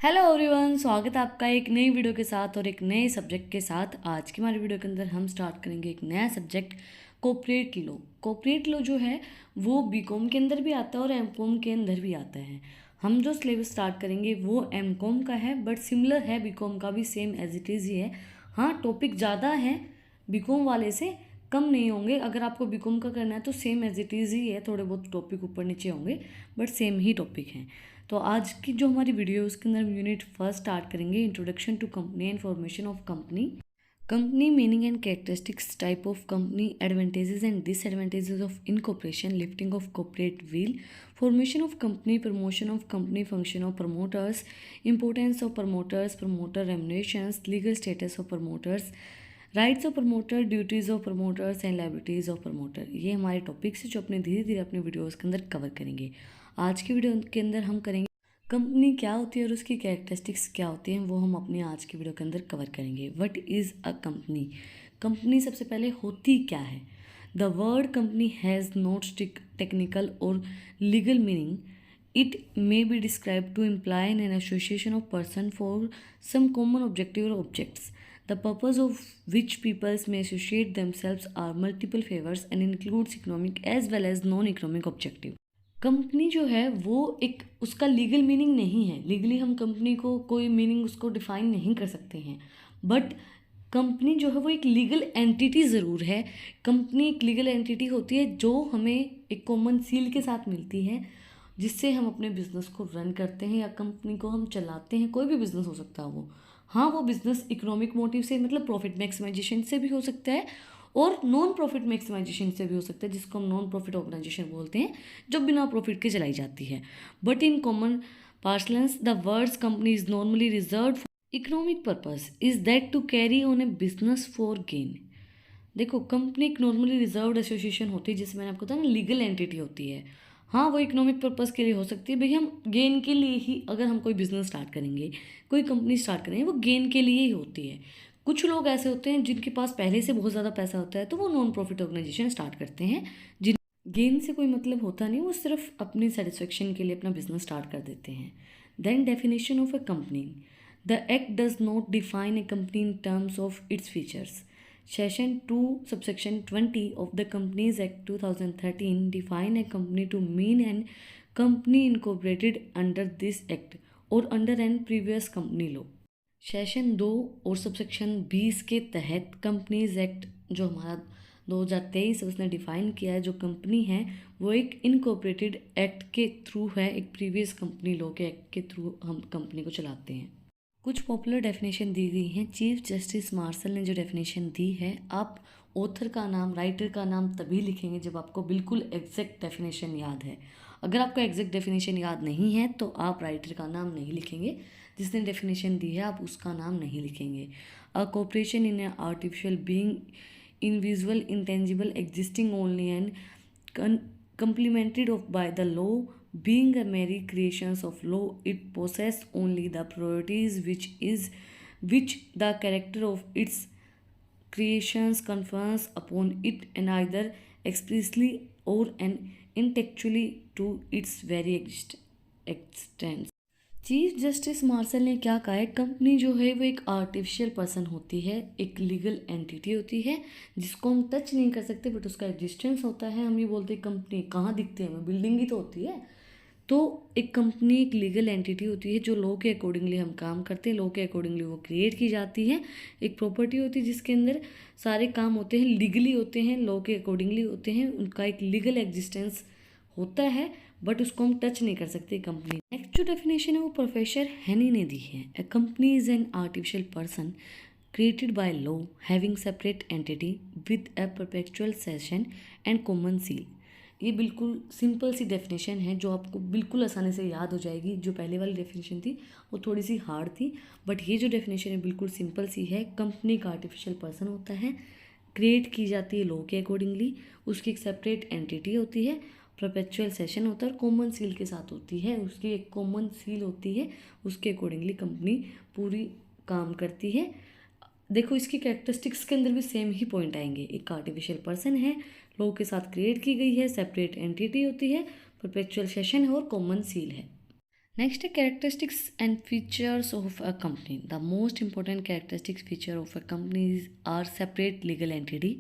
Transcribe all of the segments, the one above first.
Hello everyone, स्वागत है आपका एक नई वीडियो के साथ और एक नए सब्जेक्ट के साथ। आज की हमारी वीडियो के अंदर हम स्टार्ट करेंगे एक नया subject corporate law. Corporate law जो है वो बीकॉम के अंदर भी आता है और एमकॉम के अंदर भी आता है। हम जो सिलेबस स्टार्ट करेंगे वो एमकॉम का है, बट सिमिलर है बीकॉम का भी, सेम एज इट इज़ ही है। हाँ, टॉपिक ज़्यादा है बीकॉम वाले से, कम नहीं होंगे। अगर आपको बीकॉम का करना है तो सेम एज इट इज़ ही है, थोड़े बहुत टॉपिक ऊपर नीचे होंगे बट सेम ही टॉपिक हैं। तो आज की जो हमारी वीडियो है उसके अंदर हम यूनिट फर्स्ट स्टार्ट करेंगे, introduction to company and formation of company. Company meaning and characteristics, type of company, advantages and disadvantages of incorporation, lifting of corporate veil, formation of company, promotion of company, function of promoters, importance of promoters, promoter remunerations, legal status of promoters, rights of promoter, duties of promoters and liabilities of promoter. ये हमारे topics हैं जो अपने धीरे धीरे अपने videos के अंदर कवर करेंगे। आज की वीडियो के अंदर हम करेंगे कंपनी क्या होती है और उसकी कैरेक्टरिस्टिक्स क्या होती हैं, वो हम अपनी आज की वीडियो के अंदर कवर करेंगे। What is a company? Company सबसे पहले होती क्या है? The word company has not strict technical और legal meaning. It may be described to imply an association of person for some common objective or objects, the purpose of which peoples may associate themselves are multiple favors and includes economic as well as non-economic objective. Company जो है वो एक उसका legal meaning नहीं है। Legally हम company को कोई मीनिंग उसको डिफाइन नहीं कर सकते हैं, बट कंपनी जो है वो एक लीगल एंटिटी ज़रूर है। कंपनी एक लीगल एंटिटी होती है जो हमें एक कॉमन सील के साथ मिलती है, जिससे हम अपने बिजनेस को रन करते हैं या कंपनी को हम चलाते हैं। कोई भी बिजनेस हो सकता है वो। हाँ, वो बिजनेस इकोनॉमिक मोटिव से मतलब प्रॉफिट मैक्सिमाइजेशन से भी हो सकता है और नॉन प्रॉफिट मैक्सिमाइजेशन से भी हो सकता है, जिसको हम नॉन प्रॉफिट ऑर्गेनाइजेशन बोलते हैं, जो बिना प्रॉफिट के चलाई जाती है। But in common parlance the words company is normally reserve for economic purpose is that to carry on a business for gain. देखो, कंपनी एक नॉर्मली रिजर्व्ड एसोसिएशन होती है, जिसमें मैंने आपको बताया ना लीगल एंटिटी होती है। हाँ, वो इकोनॉमिक पर्पज़ के लिए हो सकती है। भाई, हम गेन के लिए ही अगर हम कोई बिजनेस स्टार्ट करेंगे, कोई कंपनी स्टार्ट करेंगे, वो गेन के लिए ही होती है। कुछ लोग ऐसे होते हैं जिनके पास पहले से बहुत ज़्यादा पैसा होता है, तो वो नॉन प्रॉफिट ऑर्गेनाइजेशन स्टार्ट करते हैं। जिन गेन से कोई मतलब होता नहीं, वो सिर्फ अपनी सेटिस्फेक्शन के लिए अपना बिजनेस स्टार्ट कर देते हैं। Then definition of a company. The act does not define a company in terms of its features. Section 2, subsection 20 of the Companies Act 2013 define a company to mean an company incorporated under this act or under an previous company law. Session 2 और subsection 20 के तहत companies act जो हमारा 2023 उसने define किया है, जो company है वो एक इनकॉर्पोरेटेड एक्ट के थ्रू है, एक प्रीवियस कंपनी लॉ के एक्ट के थ्रू हम कंपनी को चलाते हैं। कुछ पॉपुलर डेफिनेशन दी गई हैं। चीफ जस्टिस मार्शल ने जो डेफिनेशन दी है, आप ऑथर का नाम, राइटर का नाम तभी लिखेंगे जब आपको बिल्कुल एग्जैक्ट डेफिनेशन याद है। अगर आपको एग्जैक्ट डेफिनेशन याद नहीं है तो आप राइटर का नाम नहीं लिखेंगे, जिसने डेफिनेशन दी है आप उसका नाम नहीं लिखेंगे। A corporation in a artificial being invisible intangible existing only and complemented of by the law, being a mere creations of law, it possess only the priorities which the character of its creations confers upon it, and either expressly or intellectually to its very existence. Chief justice Marshall ने क्या कहा है, company जो है वो एक artificial person होती है, एक लीगल एंटिटी होती है जिसको हम टच नहीं कर सकते, बट उसका एग्जिस्टेंस होता है। हम ये बोलते हैं कंपनी कहाँ दिखती है हमें, बिल्डिंग ही तो होती है। तो एक कंपनी एक लीगल एंटिटी होती है जो लॉ के अकॉर्डिंगली हम काम करते हैं, लॉ के अकॉर्डिंगली वो क्रिएट की जाती है। एक प्रॉपर्टी होती है जिसके अंदर सारे काम होते हैं, लीगली होते हैं, लॉ के अकॉर्डिंगली होते हैं, उनका एक लीगल एग्जिस्टेंस होता है, बट उसको हम टच नहीं कर सकते कंपनी। नेक्स्ट जो डेफिनेशन है वो प्रोफेसर हैनी ने दी है। A company is an artificial person created by law having separate entity with a perpetual session and common seal. ये बिल्कुल सिंपल सी डेफिनेशन है जो आपको बिल्कुल आसानी से याद हो जाएगी। जो पहले वाली डेफिनेशन थी वो थोड़ी सी हार्ड थी, बट ये जो डेफिनेशन है बिल्कुल सिंपल सी है। कंपनी का आर्टिफिशियल पर्सन होता है, क्रिएट की जाती है लॉ के अकॉर्डिंगली, उसकी एक सेपरेट एंटिटी होती है, परपेचुअल सेशन होता है और कॉमन सील के साथ होती है। उसकी एक कॉमन सील होती है, उसके अकॉर्डिंगली कंपनी पूरी काम करती है। देखो, इसकी कैरेक्टरिस्टिक्स के अंदर भी सेम ही पॉइंट आएंगे। एक आर्टिफिशियल पर्सन है, लॉ के साथ क्रिएट की गई है, सेपरेट एंटिटी होती है, परपेचुअल सेशन है और कॉमन सील है। नेक्स्ट है characteristics and features of a company. The most important characteristics feature of a company are separate legal entity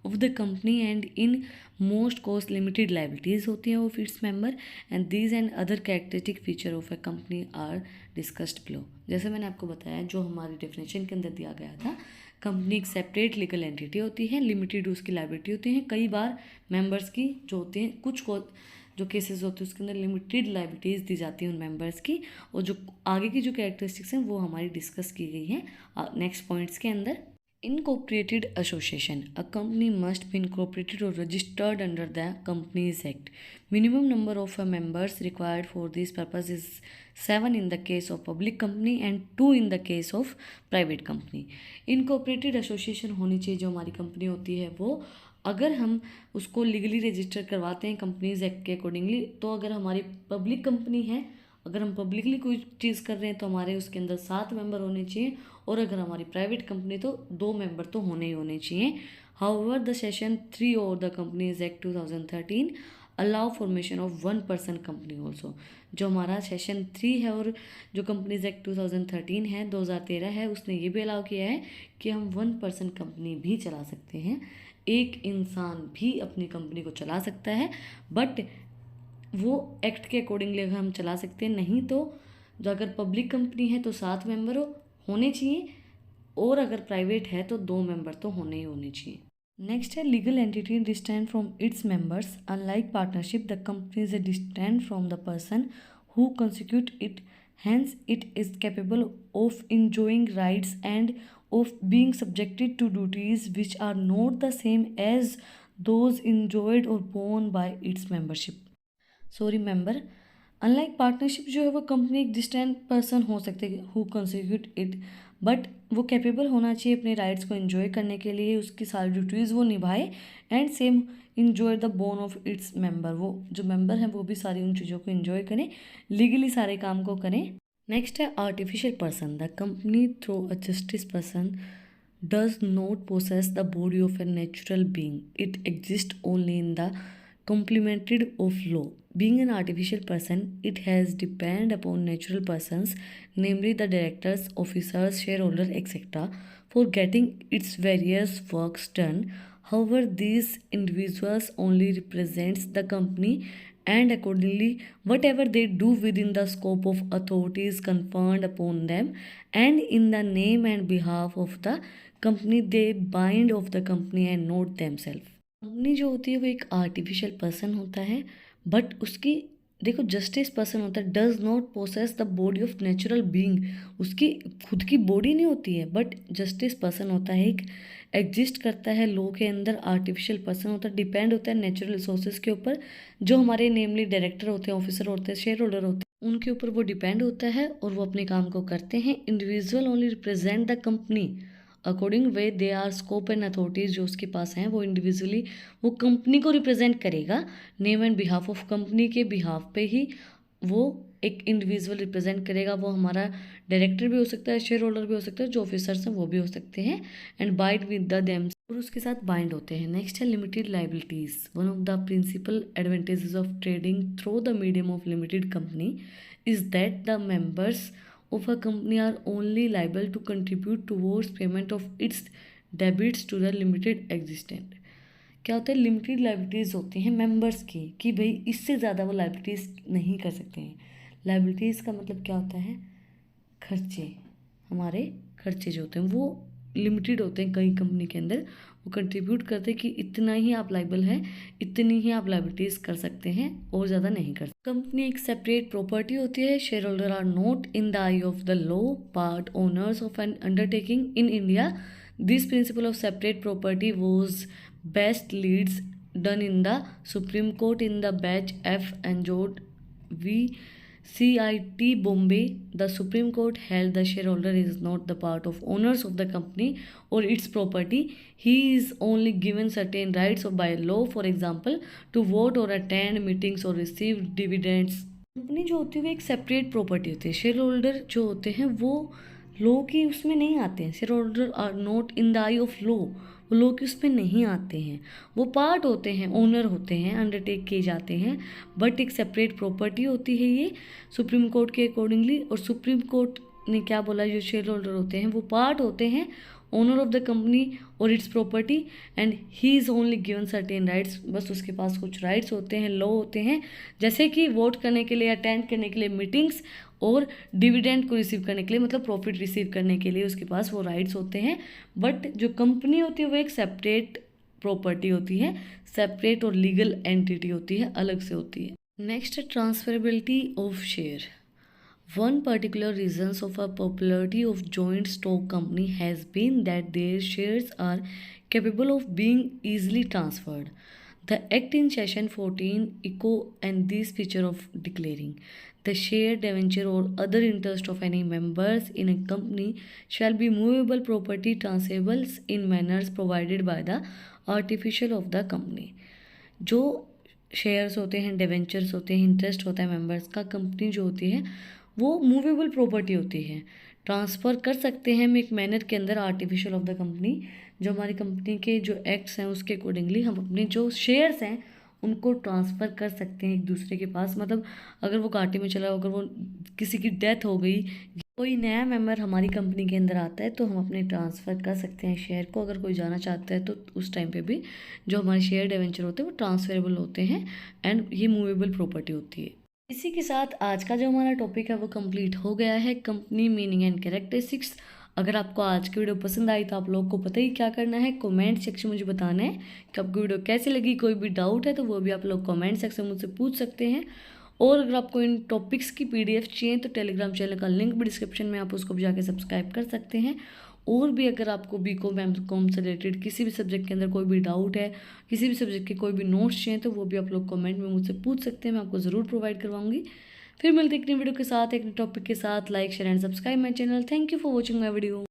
of the company and in most cost limited liabilities होती हैं of its member and these and other characteristic feature of a company are discussed below. जैसे मैंने आपको बताया जो हमारी definition के अंदर दिया गया था, कंपनी एक सेपरेट लीगल एंटिटी होती है, लिमिटेड उसकी लाइबिलिटी होती है, कई बार मेंबर्स की जो होती हैं कुछ को जो केसेस होते हैं उसके अंदर लिमिटेड लाइबिलिटीज़ दी जाती हैं उन मेंबर्स की, और जो आगे की जो कैरेक्टरिस्टिक्स हैं वो हमारी डिस्कस की गई हैं नेक्स्ट पॉइंट्स के अंदर। Incorporated association, a company must be incorporated और registered under the companies act. Minimum number of members required for this purpose is 7 in the case of public company and 2 in the case of private company. Incorporated association होनी चाहिए जो हमारी company होती है वो, अगर हम उसको लीगली रजिस्टर करवाते हैं कंपनीज एक्ट के अकॉर्डिंगली, तो अगर हमारी पब्लिक कंपनी है, अगर हम पब्लिकली कोई चीज़ कर रहे हैं तो हमारे उसके अंदर 7 मेंबर होने चाहिए, और अगर हमारी प्राइवेट कंपनी तो 2 मेंबर तो होने ही होने चाहिए। However the session 3 of the companies act 2013 allow formation of 1 person company also. जो हमारा सेशन 3 है और जो कंपनीज एक्ट 2013 है 2013 है, उसने ये भी अलाउ किया है कि हम 1 पर्सन कंपनी भी चला सकते हैं, एक इंसान भी अपनी कंपनी को चला सकता है, बट वो एक्ट के अकॉर्डिंगली अगर हम चला सकते हैं, नहीं तो जो अगर पब्लिक कंपनी है तो 7 मेंबर होने चाहिए, और अगर प्राइवेट है तो 2 मेंबर तो होने ही होने चाहिए। नेक्स्ट है legal entity distend from its members. Unlike partnership the company is distend from the person who constitute it, hence it is capable of enjoying rights and of being subjected to duties which are not the same as those enjoyed or borne by its membership। Sorry member, unlike partnership जो है वो company एक distant person हो सकते हैं who constitute it, but वो capable होना चाहिए अपने राइट्स को एंजॉय करने के लिए, उसकी सारी ड्यूटीज़ वो निभाए, and same enjoy the bone of its member, वो जो मेंबर हैं वो भी सारी उन चीज़ों को एंजॉय करें, लीगली सारे काम को करें। नेक्स्ट है artificial person. The company through a justice person does not possess the body of a natural being. It exists only in the complemented of law. Being an artificial person, it has depend upon natural persons, namely the directors, officers, shareholders, etc., for getting its various works done. However, these individuals only represents the company, and accordingly whatever they do within the scope of authorities conferred upon them and in the name and behalf of the company they bind of the company and not themselves. Company जो होती है वो एक artificial person होता है, but उसकी देखो justice person होता है, does not possess the body of natural being, उसकी खुद की बॉडी नहीं होती है, बट जस्टिस पर्सन होता है, एक एग्जिस्ट करता है लॉ के अंदर, आर्टिफिशियल पर्सन होता है, डिपेंड होता है नेचुरल रिसोर्सेज के ऊपर, जो हमारे नेमली डायरेक्टर होते हैं, ऑफिसर होते हैं, शेयर होल्डर होते हैं, उनके ऊपर वो डिपेंड होता है और वो अपने काम को करते हैं। Individual only represent the company according way they are scope and authorities जो उसके पास हैं वो इंडिविजुअली वो कंपनी को रिप्रेजेंट करेगा, name and behalf of company के बिहाफ पे ही वो एक इंडिविजुअल रिप्रेजेंट करेगा। वो हमारा डायरेक्टर भी हो सकता है, शेयर होल्डर भी हो सकता है, जो ऑफिसर्स हैं वो भी हो सकते हैं, and bind with the them, और उसके साथ बाइंड होते हैं। नेक्स्ट है limited liabilities. One of the principal advantages of trading through the medium of limited company is that the members of a company are only liable to contribute towards payment of its debits to the limited existent। क्या होता है, limited liabilities होती हैं members की कि भाई इससे ज़्यादा वो लाइबिलिटीज़ नहीं कर सकते हैं। लाइबिलिटीज़ का मतलब क्या होता है, खर्चे, हमारे खर्चे जो होते हैं वो लिमिटेड होते हैं कई कंपनी के अंदर, वो कंट्रीब्यूट करते हैं कि इतना ही आप लाइबल हैं, इतनी ही आप लाइबिलिटीज़ कर सकते हैं और ज़्यादा नहीं कर सकते। कंपनी एक सेपरेट प्रॉपर्टी होती है। Share holder are not in the eye of the law part owners of an undertaking in India. This principle of separate property was best leads done in the Supreme Court in the Bacha F एंजोड v CIT Bombay. The Supreme Court held the shareholder is not the part of owners of the company or its property. He is only given certain rights by law, for example, to vote or attend meetings or receive dividends. Company जो होती है वो एक separate property होती है। Share holder जो होते हैं वो लॉ की उसमें नहीं आते हैं। Share holder are not in the eye of law, वो लोग उस पर नहीं आते हैं, वो पार्ट होते हैं, ओनर होते हैं, अंडरटेक किए जाते हैं, बट एक सेपरेट प्रॉपर्टी होती है ये सुप्रीम कोर्ट के अकॉर्डिंगली। और सुप्रीम कोर्ट ने क्या बोला, जो शेयर होल्डर होते हैं वो पार्ट होते हैं ओनर ऑफ द कंपनी और it's property, and he is only given certain rights. बस उसके पास कुछ राइट्स होते हैं, लॉ होते हैं, जैसे कि वोट करने के लिए, अटेंड करने के लिए मीटिंग्स, और डिविडेंड को रिसीव करने के लिए, मतलब प्रॉफिट रिसीव करने के लिए उसके पास वो राइट्स होते हैं। बट जो कंपनी होती है वो एक सेपरेट प्रॉपर्टी होती है, सेपरेट और लीगल एंटिटी होती है, अलग से होती है। नेक्स्ट है transferability of share. One particular reason of a popularity of joint stock company has been that their shares are capable of being easily transferred. The Act in Section 14 echo and this feature of declaring the share, debenture or other interest of any members in a company shall be movable property transferable in manners provided by the artificial of the company. जो shares होते हैं, debentures होते हैं, interest होता है members का, company जो होती है वो मूवेबल प्रॉपर्टी होती है, ट्रांसफ़र कर सकते हैं हम एक मैनर के अंदर आर्टिफिशियल ऑफ द कंपनी। जो हमारी कंपनी के जो एक्ट्स हैं उसके अकॉर्डिंगली हम अपने जो शेयर्स हैं उनको ट्रांसफ़र कर सकते हैं एक दूसरे के पास। मतलब अगर वो घाटे में चला, अगर वो किसी की डेथ हो गई, कोई नया मेंबर हमारी कंपनी के अंदर आता है तो हम अपने ट्रांसफ़र कर सकते हैं शेयर को। अगर कोई जाना चाहता है तो उस टाइम पे भी जो हमारे शेयर डिवेंचर होते हैं वो ट्रांसफरेबल होते हैं, एंड ये मूवेबल प्रॉपर्टी होती है। इसी के साथ आज का जो हमारा टॉपिक है वो कंप्लीट हो गया है, कंपनी मीनिंग एंड कैरेक्टरिस्टिक्स। अगर आपको आज की वीडियो पसंद आई तो आप लोग को पता ही क्या करना है, कमेंट सेक्शन मुझे बताना है कि आपको वीडियो कैसी लगी। कोई भी डाउट है तो वो भी आप लोग कमेंट सेक्शन मुझसे पूछ सकते हैं। और अगर आपको इन टॉपिक्स की PDF चाहिए तो टेलीग्राम चैनल का लिंक भी डिस्क्रिप्शन में, आप उसको भी जाके सब्सक्राइब कर सकते हैं। और भी अगर आपको BCom M.Com से रिलेटेड किसी भी सब्जेक्ट के अंदर कोई भी डाउट है, किसी भी सब्जेक्ट के कोई भी नोट्स चाहिए तो वो भी आप लोग कमेंट में मुझसे पूछ सकते हैं, मैं आपको ज़रूर प्रोवाइड करवाऊंगी। फिर मिलते हैं एक नई वीडियो के साथ, एक नई टॉपिक के साथ। Like share and subscribe my channel. Thank you for watching my video.